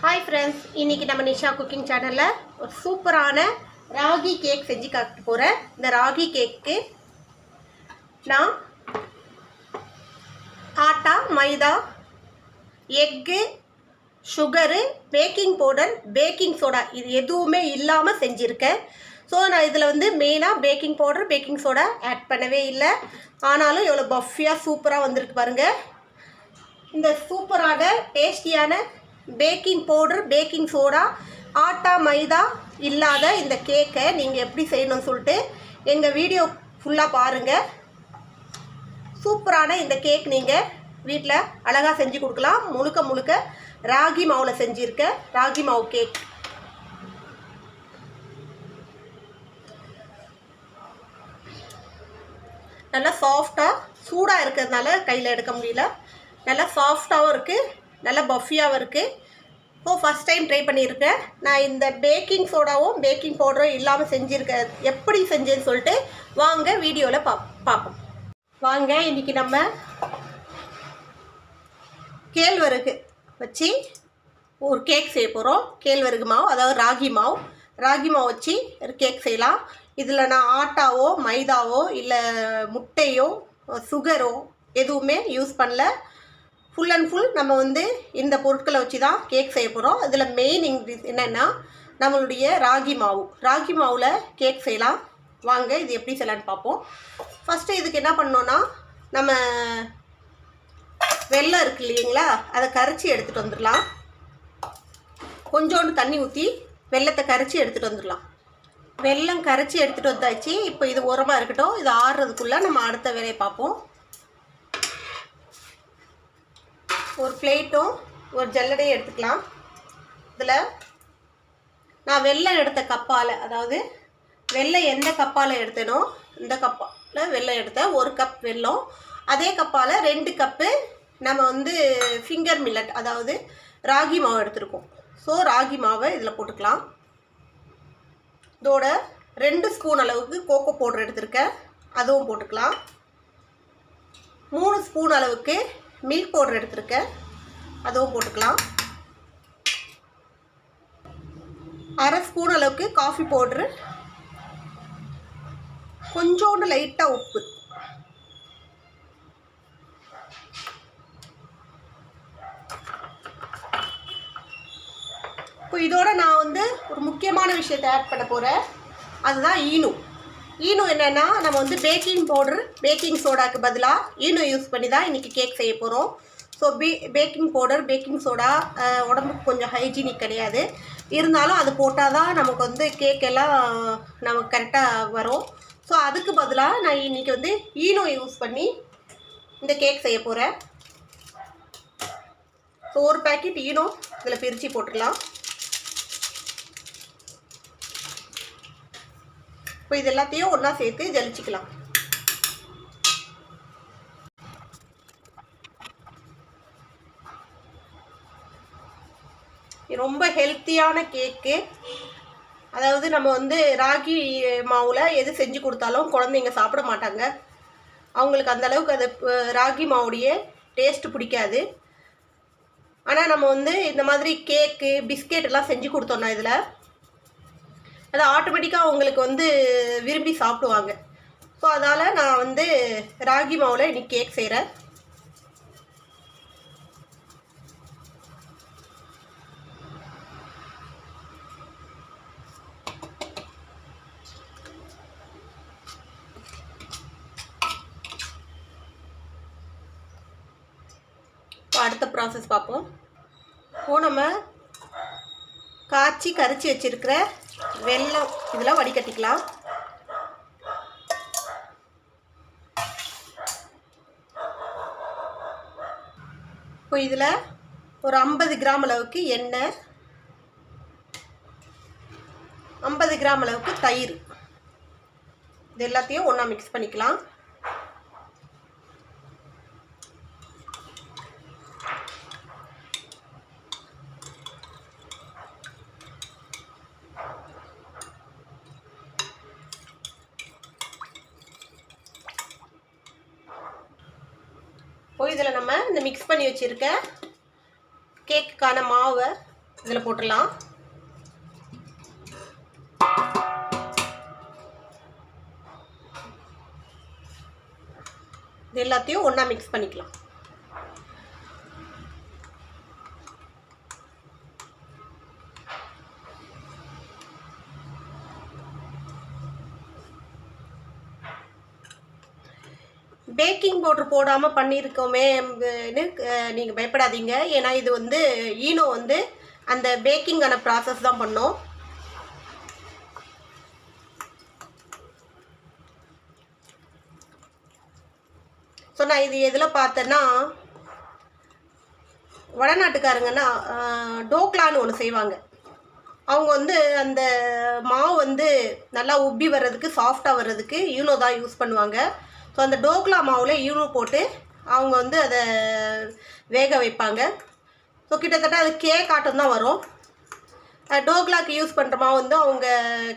Hi friends, இன்றைக்கி நம்ம Nisha cooking சேனலில் ஒரு சூப்பரான ராகி கேக் செஞ்சு காட்ட போகிறேன். இந்த ராகி கேக்கு நான் atta, maida, egg, sugar, baking powder, baking soda இது எதுவுமே இல்லாமல் செஞ்சுருக்கேன். ஸோ நான் இதில் வந்து மெயினாக baking powder, baking soda add பண்ணவே இல்லை. ஆனாலும் எவ்வளோ பஃபியாக சூப்பராக வந்திருக்கு பாருங்கள். இந்த சூப்பரான டேஸ்டியான baking powder, baking soda, atta, maida இல்லாத இந்த கேக்கை நீங்கள் எப்படி செய்யணும்னு சொல்லிட்டு எங்கள் வீடியோ ஃபுல்லாக பாருங்கள். சூப்பரான இந்த கேக் நீங்கள் வீட்டில் அழகாக செஞ்சு கொடுக்கலாம். முழுக்க ராகி மாவில் செஞ்சுருக்க ராகி மாவு கேக். நல்லா சாஃப்டாக சூடாக இருக்கிறதுனால கையில் எடுக்க முடியல. நல்லா சாஃப்டாகவும் இருக்குது, நல்லா பஃபியாகவும் இருக்குது. ஸோ ஃபஸ்ட் டைம் ட்ரை பண்ணியிருக்கேன். நான் இந்த பேக்கிங் சோடாவும் பேக்கிங் பவுடரும் இல்லாமல் செஞ்சுருக்கேன். எப்படி செஞ்சேன்னு சொல்லிட்டு வாங்க வீடியோவில் பார்ப்போம். வாங்க, இன்றைக்கி நம்ம கேழ்வரகு வச்சு ஒரு கேக் செய்ய போகிறோம். கேழ்வரகு மாவு, அதாவது ராகி மாவு வச்சு ஒரு கேக் செய்யலாம். இதில் நான் ஆட்டாவோ, மைதாவோ, இல்லை முட்டையோ, சுகரோ எதுவுமே யூஸ் பண்ணல. ஃபுல் அண்ட் ஃபுல் நம்ம வந்து இந்த பொருட்களை வச்சு தான் கேக் செய்ய போகிறோம். இதில் மெயின் இன்க்ரீடியன்ஸ் என்னென்னா நம்மளுடைய ராகி மாவில் கேக் செய்யலாம். வாங்க இது எப்படி செய்யலான்னு பார்ப்போம். ஃபஸ்ட்டு இதுக்கு என்ன பண்ணோன்னா, நம்ம வெல்லம் இருக்குது இல்லைங்களா, அதை கரைச்சி எடுத்துகிட்டு வந்துடலாம். கொஞ்சோண்டு தண்ணி ஊற்றி வெல்லத்தை கரைச்சி எடுத்துகிட்டு வந்துடலாம். வெல்லம் கரைச்சி எடுத்துகிட்டு வந்தாச்சு. இப்போ இது ஓரமாக இருக்கட்டும். இது ஆறுறதுக்குள்ளே நம்ம அடுத்த வேலையை பார்ப்போம். ஒரு பிளேட்டும் ஒரு ஜல்லடையும் எடுத்துக்கலாம். இதில் நான் வெல்லம் எடுத்த கப்பால், அதாவது வெல்லம் எந்த கப்பால் எடுத்தேனோ இந்த கப்பால் வெல்லம் எடுத்தேன். 1 கப் வெல்லம். அதே கப்பால் 2 கப்பு நம்ம வந்து ஃபிங்கர் மில்லட், அதாவது ராகி மாவு எடுத்துருக்கோம். ஸோ ராகி மாவை இதில் போட்டுக்கலாம். இதோட 2 ஸ்பூன் அளவுக்கு கோகோ பவுடர் எடுத்துருக்கேன், அதுவும் போட்டுக்கலாம். 3 ஸ்பூன் அளவுக்கு மில்க் பவுடர் எடுத்துருக்கேன், அதுவும் போட்டுக்கலாம். 1/2 ஸ்பூன் அளவுக்கு காஃபி பவுட்ரு, கொஞ்சோண்டு லைட்டாக உப்பு, இப்போ இதோட நான் வந்து ஒரு முக்கியமான விஷயத்தை ஆட் பண்ண போகிறேன். அதுதான் ஈனோ என்னென்னா, நம்ம வந்து பேக்கிங் பவுடர், பேக்கிங் சோடாக்கு பதிலாக ஈனோ யூஸ் பண்ணி தான் இன்றைக்கி கேக் செய்ய போகிறோம். So packing powder, baking soda உடம்புக்கு கொஞ்சம் ஹைஜீனிக் கிடையாது. இருந்தாலும் அது போட்டால் தான் நமக்கு வந்து கேக் எல்லாம் நமக்கு கரெக்டாக வரும். ஸோ அதுக்கு பதிலாக நான் இன்றைக்கி வந்து ஈனோ யூஸ் பண்ணி இந்த கேக் செய்ய போகிறேன். ஸோ ஒரு பேக்கெட் ஈனோ இதில் பிரித்து போட்டுக்கலாம். இப்போ இது எல்லாத்தையும் ஒன்றா சேர்த்து ஜலிச்சிக்கலாம். ரொம்ப ஹெல்த்தியான கேக்கு. அதாவது நம்ம வந்து ராகி மாவில் எது செஞ்சு கொடுத்தாலும் குழந்தைங்க சாப்பிட மாட்டாங்க. அவங்களுக்கு அந்தளவுக்கு அது ராகி மாவுடைய டேஸ்ட்டு பிடிக்காது. ஆனால் நம்ம வந்து இந்த மாதிரி கேக்கு, பிஸ்கெட் எல்லாம் செஞ்சு கொடுத்தோன்னா இதில் அது ஆட்டோமேட்டிக்காக அவங்களுக்கு வந்து விரும்பி சாப்பிடுவாங்க. ஸோ அதனால் நான் வந்து ராகி மாவில் இன்றைக்கி கேக் செய்கிறேன். அடுத்த ப்ராசஸ் பார்ப்போம். இப்போ நம்ம காய்ச்சி கரைச்சி வச்சுருக்கிற வெல்லம் இதில் வடிகட்டிக்கலாம். இப்போ இதில் ஒரு 50 கிராம் அளவுக்கு எண்ணெய், 50 கிராம் அளவுக்கு தயிர், இது எல்லாத்தையும் ஒன்றா மிக்ஸ் பண்ணிக்கலாம். இப்போ இதில் நம்ம இந்த மிக்ஸ் பண்ணி வச்சுருக்க கேக்குக்கான மாவை இதில் போட்டுடலாம். இது எல்லாத்தையும் ஒன்றா மிக்ஸ் பண்ணிக்கலாம். பேக்கிங் பவுடர் போடாமல் பண்ணியிருக்கோமேன்னு நீங்கள் பயப்படாதீங்க. ஏன்னா இது வந்து ஈனோ வந்து அந்த பேக்கிங்கான ப்ராசஸ் தான் பண்ணோம். ஸோ நான் இது எதில் பார்த்தேன்னா, வடநாட்டுக்காரங்கன்னா டோக்லான்னு ஒன்று செய்வாங்க. அவங்க வந்து அந்த மாவு வந்து நல்லா உப்பி வர்றதுக்கு, சாஃப்டாக வர்றதுக்கு ஈனோ தான் யூஸ் பண்ணுவாங்க. ஸோ அந்த டோக்லா மாவில் ஈனோ போட்டு அவங்க வந்து அதை வேக வைப்பாங்க. ஸோ கிட்டத்தட்ட அது கேக் ஆட்டம் தான் வரும். டோக்லாக்கு யூஸ் பண்ணுற மாவு வந்து அவங்க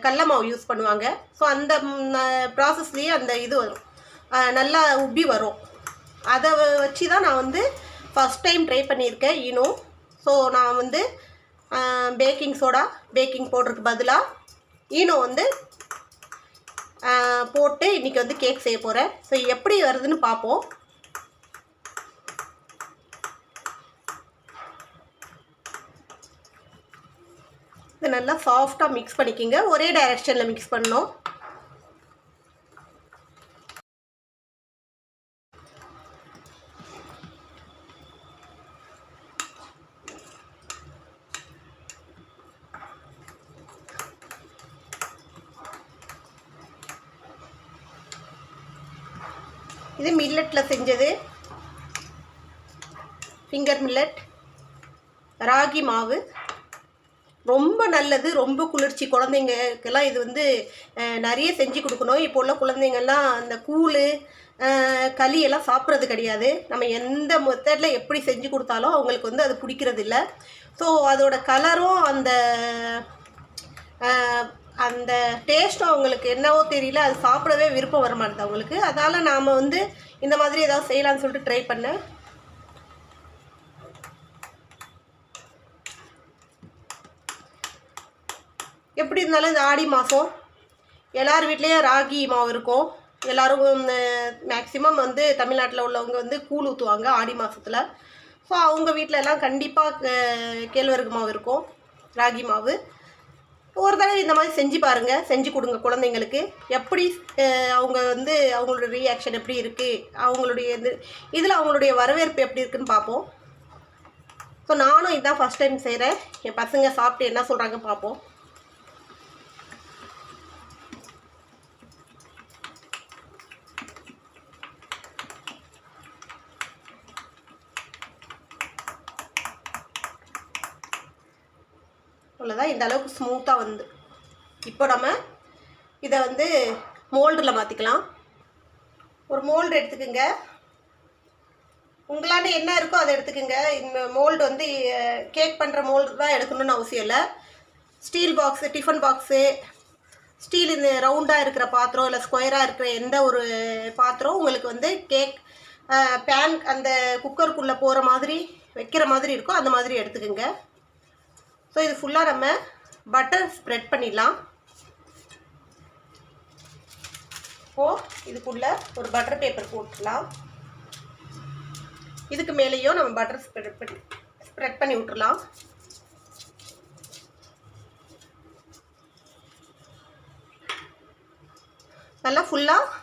கடல மாவு யூஸ் பண்ணுவாங்க. ஸோ அந்த ப்ராசஸ்லேயே அந்த இது வரும், நல்லா உப்பி வரும். அதை வச்சு தான் நான் வந்து ஃபஸ்ட் டைம் ட்ரை பண்ணியிருக்கேன் ஈனோ. ஸோ நான் வந்து பேக்கிங் சோடா, பேக்கிங் பவுடருக்கு பதிலாக ஈனோ வந்து போட்டு இன்றைக்கி வந்து கேக் செய்ய போகிறேன். ஸோ எப்படி வருதுன்னு பார்ப்போம். இது நல்லா சாஃப்டாக மிக்ஸ் பண்ணிக்கிங்க. ஒரே டைரெக்ஷனில் மிக்ஸ் பண்ணணும். இது மில்லட்டில் செஞ்சது, ஃபிங்கர் மில்லட், ராகி மாவு. ரொம்ப நல்லது, ரொம்ப குளிர்ச்சி. குழந்தைங்களுக்கெல்லாம் இது வந்து நிறைய செஞ்சு கொடுக்கணும். இப்போ உள்ள குழந்தைங்கள்லாம் அந்த கூழ் களியெல்லாம் சாப்பிட்றது கிடையாது. நம்ம எந்த மெத்தடில் எப்படி செஞ்சு கொடுத்தாலும் அவங்களுக்கு வந்து அது பிடிக்கிறது இல்லை. ஸோ அதோட கலரும் அந்த அந்த டேஸ்ட்டும் அவங்களுக்கு என்னவோ தெரியல, அது சாப்பிடவே விருப்பம் வர மாட்டேது அவங்களுக்கு. அதனால் நாம் வந்து இந்த மாதிரி ஏதாவது செய்யலான்னு சொல்லிட்டு ட்ரை பண்ணேன். எப்படி இருந்தாலும் இந்த ஆடி மாதம் எல்லார் வீட்லேயும் ராகி மாவு இருக்கும். எல்லோரும் மேக்ஸிமம் வந்து தமிழ்நாட்டில் உள்ளவங்க வந்து கூழ் ஊற்றுவாங்க ஆடி மாதத்தில். ஸோ அவங்க வீட்டிலலாம் கண்டிப்பாக கேழ்வரகு மாவு இருக்கும், ராகி மாவு. ஒரு தடவை இந்த மாதிரி செஞ்சு பாருங்கள், செஞ்சு கொடுங்க குழந்தைங்களுக்கு. எப்படி அவங்க வந்து அவங்களோட ரியாக்ஷன் எப்படி இருக்குது, அவங்களுடைய இதில் அவங்களுடைய வரவேற்பு எப்படி இருக்குதுன்னு பார்ப்போம். ஸோ நானும் இதுதான் ஃபஸ்ட் டைம் செய்கிறேன். என் பசங்க சாப்பிட்டு என்ன சொல்கிறாங்க பார்ப்போம். அவ்வளோதான், இந்த அளவுக்கு ஸ்மூத்தாக வந்து இப்போ நம்ம இதை வந்து மோல்டில் மாற்றிக்கலாம். ஒரு மோல்டு எடுத்துக்கோங்க. உங்களாண்ட என்ன இருக்கோ அதை எடுத்துக்கோங்க. இந்த மோல்டு வந்து கேக் பண்ணுற மோல்டு தான் எடுக்கணும்னு அவசியம் இல்லை. Steel box, tiffin box, steel இந்த ரவுண்டாக இருக்கிற பாத்திரம், இல்லை ஸ்கொயராக இருக்கிற எந்த ஒரு பாத்திரம் உங்களுக்கு வந்து கேக் பேன் அந்த குக்கருக்குள்ளே போகிற மாதிரி வைக்கிற மாதிரி இருக்கோ அந்த மாதிரி எடுத்துக்கோங்க. ஸோ இது ஃபுல்லாக நம்ம பட்டர் ஸ்ப்ரெட் பண்ணிடலாம். இப்போது இதுக்குள்ளே ஒரு பட்டர் பேப்பர் போட்டுடலாம். இதுக்கு மேலேயும் நம்ம பட்டர் ஸ்ப்ரெட் பண்ணி விட்டுடலாம். நல்லா ஃபுல்லாக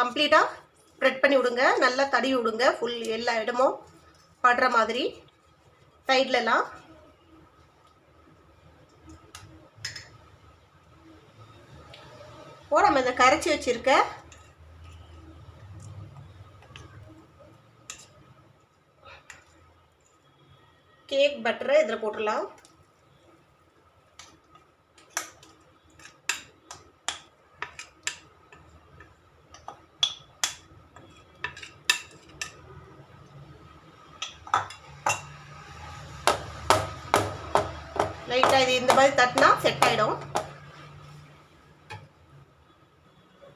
கம்ப்ளீட்டாக ஸ்ப்ரெட் பண்ணி விடுங்க. நல்லா தடவி விடுங்க, ஃபுல் எல்லா இடமும் படுற மாதிரி சைட்லலாம். நம்ம இதை கரைச்சி வச்சிருக்க கேக் பட்டரை இதில் போட்டுடலாம். லைட்டாக இது இந்த மாதிரி தட்டினா செட் ஆகிடும்.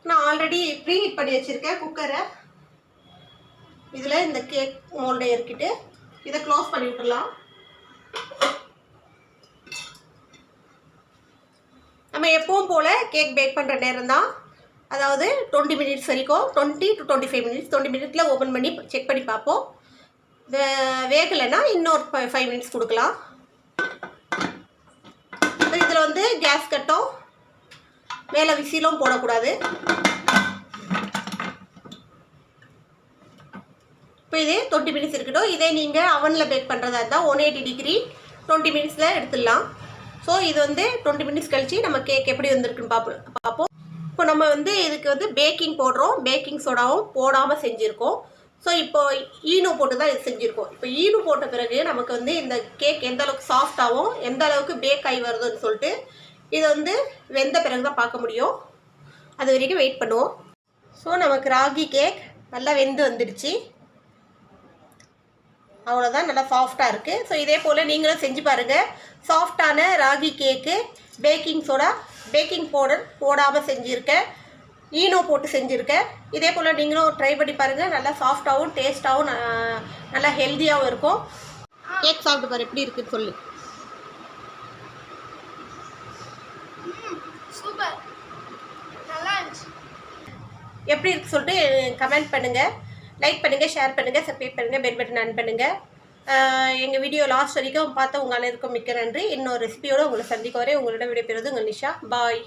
நான் ஆல்ரெடி ப்ரீஹீட் பண்ணி வச்சுருக்கேன் குக்கரை. இதில் இந்த கேக் மோல்டை இறக்கிட்டு இதை க்ளோஸ் பண்ணி விட்டுடலாம். நம்ம எப்பவும் போல் கேக் பேக் பண்ணுற நேரம் தான், அதாவது 20 மினிட்ஸ் வரைக்கும், 20 to 25 மினிட்ஸ். 20 மினிட்ஸில் ஓப்பன் பண்ணி செக் பண்ணி பார்ப்போம். வேகலைன்னா இன்னொரு 5 மினிட்ஸ் கொடுக்கலாம். இதில் வந்து கேஸ் கட்டும் மேலே விசிலும் போடக்கூடாது. இப்போ இதே 20 மினிட்ஸ் இருக்கட்டும். இதே நீங்கள் அவனில் பேக் பண்ணுறதா இருந்தால் 180 டிகிரி 20 மினிட்ஸில் எடுத்துடலாம். ஸோ இது வந்து 20 மினிட்ஸ் கழித்து நம்ம கேக் எப்படி வந்திருக்குன்னு பார்ப்போம். இப்போ நம்ம வந்து இதுக்கு வந்து பேக்கிங் போடுறோம். பேக்கிங் சோடாவும் போடாமல் செஞ்சுருக்கோம். ஸோ இப்போ ஈனோ போட்டு தான் இது செஞ்சுருக்கோம். இப்போ ஈனோ போட்ட பிறகு நமக்கு வந்து இந்த கேக் எந்த அளவுக்கு சாஃப்டாகவும் எந்த அளவுக்கு பேக் ஆகி வருதுன்னு சொல்லிட்டு இதை வந்து வெந்த பிறகு தான் பார்க்க முடியும். அது வரைக்கும் வெயிட் பண்ணுவோம். ஸோ நமக்கு ராகி கேக் நல்லா வெந்து வந்துடுச்சு. அவ்வளோதான், நல்லா சாஃப்டாக இருக்குது. ஸோ இதே போல் நீங்களும் செஞ்சு பாருங்கள். சாஃப்டான ராகி கேக்கு பேக்கிங் சோடா, பேக்கிங் பவுடர் போடாமல் செஞ்சுருக்கேன், ஈனோ போட்டு செஞ்சுருக்கேன். இதே போல் நீங்களும் ட்ரை பண்ணி பாருங்கள். நல்லா சாஃப்டாகவும் டேஸ்ட்டாகவும் நல்லா ஹெல்த்தியாகவும் இருக்கும். கேக் சாப்பிட்டு பாரு எப்படி இருக்குன்னு சொல்லு. சூப்பர், நல்லா இருந்துச்சு. எப்படி இருக்கு சொல்லிட்டு கமெண்ட் பண்ணுங்கள், லைக் பண்ணுங்கள், ஷேர் பண்ணுங்கள், சப்ஸ்கிரைப் பண்ணுங்கள், பெல் பட்டன் ஆன் பண்ணுங்கள். எங்கள் வீடியோ லாஸ்ட் வரைக்கும் பார்த்து உங்கள் அனைவருக்கும் மிக்க நன்றி. இன்னொரு ரெசிபியோடு உங்களை சந்திக்க வரை உங்களிடம் விடைபெறுவது உங்கள் நிஷா. பாய்.